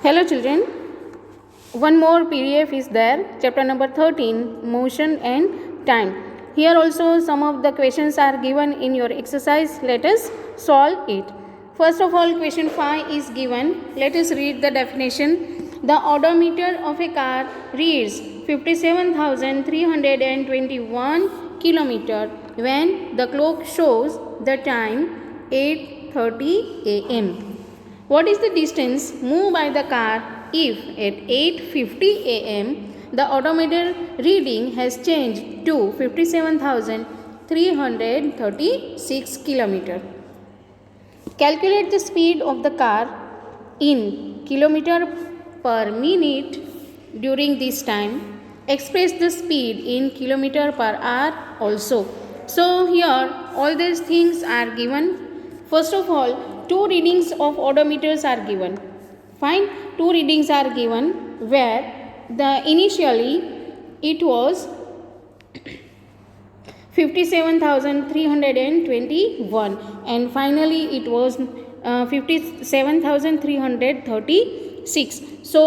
Hello children, one more PDF is there, chapter number 13, motion and time. Here also some of the questions are given in your exercise. Let us solve it. First of all, question 5 is given. Let us read the definition. The odometer of a car reads 57,321 kilometer when the clock shows the time 8:30 am. What is the distance moved by the car if at 8:50 am the odometer reading has changed to 57,336 kilometer? Calculate the speed of the car in kilometer per minute during this time. Express the speed in kilometer per hour also. So here all these things are given. First of all, two readings of odometers are given. Fine, two readings are given where the initially it was 57,321 and finally it was 57,336. So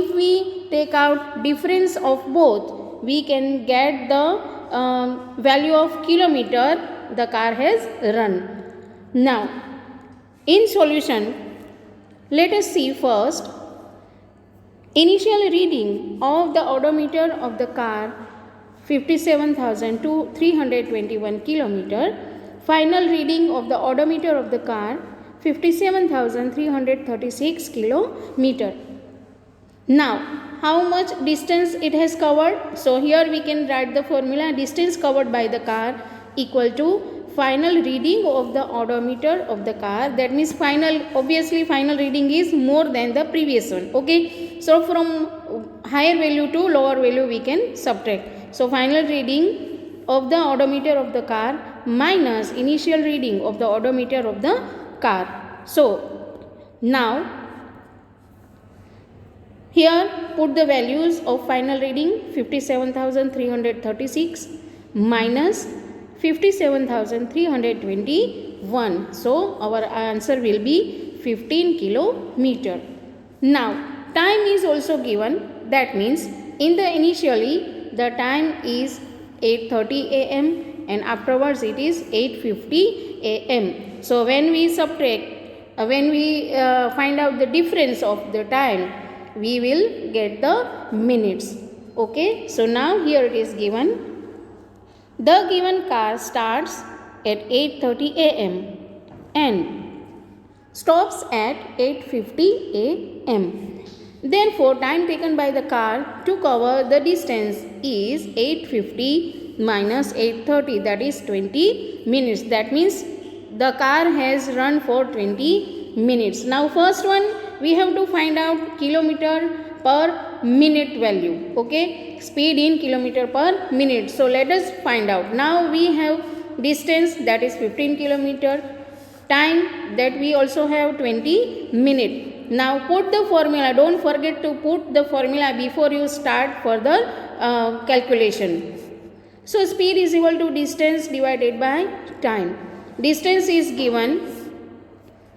if we take out difference of both, we can get the value of kilometer the car has run. Now in solution, let us see first initial reading of the odometer of the car 57,321 kilometer, final reading of the odometer of the car 57,336 kilometer. Now how much distance it has covered? So here we can write the formula. Distance covered by the car equal to final reading of the odometer of the car. That means obviously final reading is more than the previous one. Okay, so from higher value to lower value we can subtract. So final reading of the odometer of the car minus initial reading of the odometer of the car. So now here put the values of final reading 57,336 minus 57,321. So our answer will be 15 kilometer. Now time is also given. That means in the initially the time is 8:30 am and afterwards it is 8:50 am. So when we subtract, when we find out the difference of the time, we will get the minutes. Okay, so now here it is given. The given car starts at 8:30 am and stops at 8:50 am. Therefore, time taken by the car to cover the distance is 8:50 minus 8:30, that is 20 minutes. That means the car has run for 20 minutes. Now first one we have to find out kilometer per minute value. Okay, speed in kilometer per minute. So let us find out. Now we have distance, that is 15 kilometer, time that we also have 20 minutes. Now put the formula. Don't forget to put the formula before you start further calculation. So speed is equal to distance divided by time. Distance is given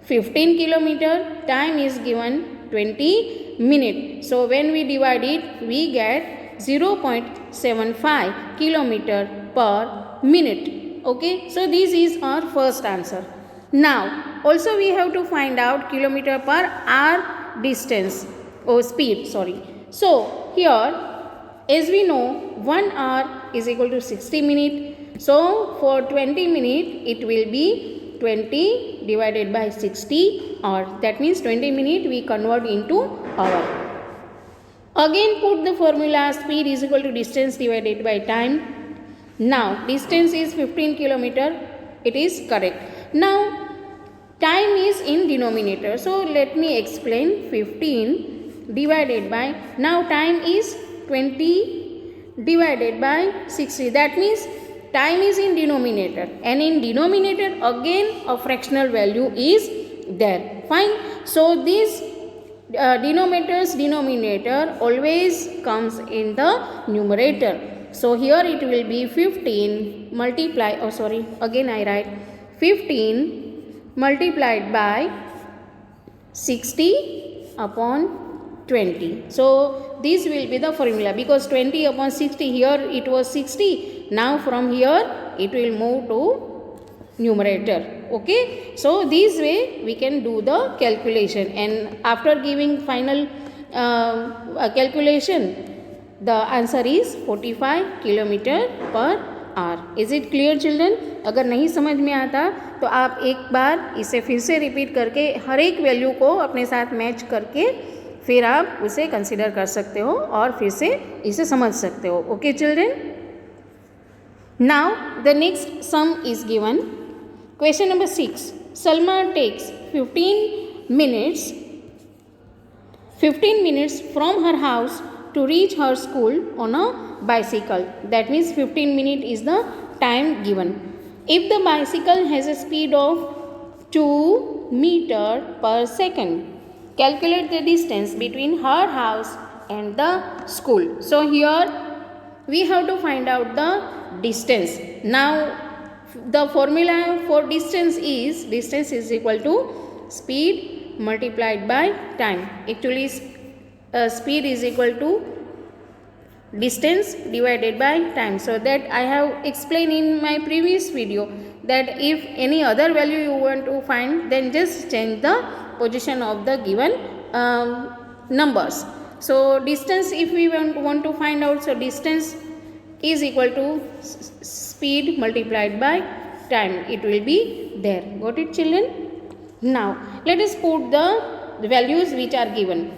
15 kilometer, time is given 20 minutes. So when we divide it, we get 0.75 kilometer per minute. Okay, so this is our first answer. Now also we have to find out kilometer per hour distance or speed, sorry. So here as we know 1 hour is equal to 60 minutes. So for 20 minutes it will be 20 divided by 60 hour. That means 20 minutes we convert into hour. Again put the formula. Speed is equal to distance divided by time. Now distance is 15 kilometer. It is correct. Now time is in denominator. So let me explain. 15 divided by, now time is 20 divided by 60. That means time is in denominator, and in denominator again a fractional value is there. Fine. So this denominator always comes in the numerator. So here it will be 15 multiply, again I write 15 multiplied by 60 upon 20. So this will be the formula, because 20 upon 60, here it was 60, now from here it will move to numerator. Okay, so this way we can do the calculation, and after giving final calculation, the answer is 45 kilometre per hour. Is it clear children? अगर नहीं समझ में आता तो आप एक बार इसे फिर से रिपीट करके हर एक वैल्यू को अपने साथ मैच करके फिर आप उसे कंसिडर कर सकते हो और फिर से इसे समझ सकते हो. Okay children, now the next sum is given. Question number 6. Salma takes 15 minutes from her house to reach her school on a bicycle. That means 15 minutes is the time given. If the bicycle has a speed of 2 meter per second, calculate the distance between her house and the school. So here we have to find out the distance. Now the formula for distance is equal to speed multiplied by time. Actually speed is equal to distance divided by time. So that I have explained in my previous video, that if any other value you want to find, then just change the position of the given numbers. So distance, if we want to find out, so distance is equal to speed multiplied by time. It will be there. Got it children? Now let us put the values which are given.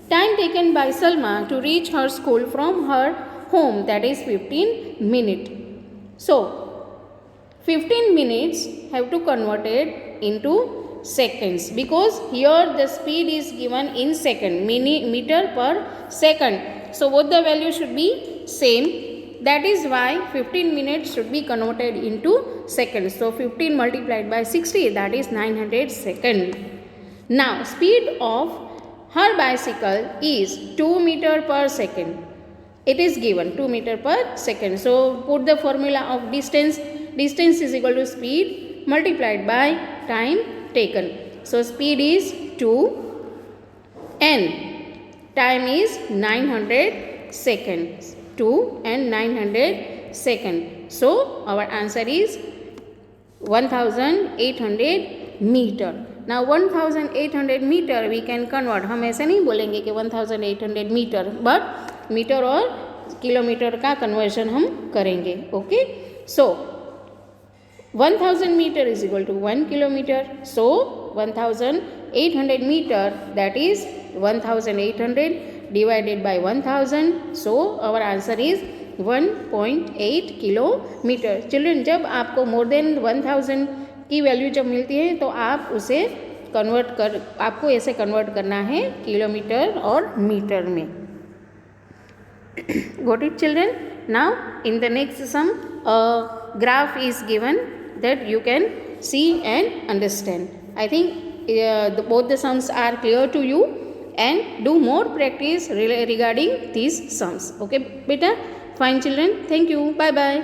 Time taken by Salma to reach her school from her home, that is 15 minutes. So 15 minutes have to convert it into seconds, because here the speed is given in second, meter per second. So both the values should be same. That is why 15 minutes should be converted into seconds. So 15 multiplied by 60, that is 900 seconds. Now speed of her bicycle is 2 meter per second. It is given 2 meter per second. So put the formula of distance. Distance is equal to speed multiplied by time taken. So speed is 2 and time is 900 seconds. 2 and 900 seconds. So our answer is 1800 meter. Now 1800 meter we can convert. हम ऐसे नहीं बोलेंगे कि 1800 metre, but metre और kilometre का conversion हम करेंगे. Okay, so 1000 metre is equal to 1 kilometre. So 1800 metre, that is 1800 divided by 1000. So our answer is 1.8 kilometre. Children, जब आपको मोर देन 1000 की वैल्यू जब मिलती है तो आप उसे आपको ऐसे कन्वर्ट करना है किलोमीटर और मीटर में. Got it children? Now in the next sum a graph is given that you can see and understand. I think both the sums are clear to you, and do more practice regarding these sums. Okay beta, fine children, thank you, bye bye.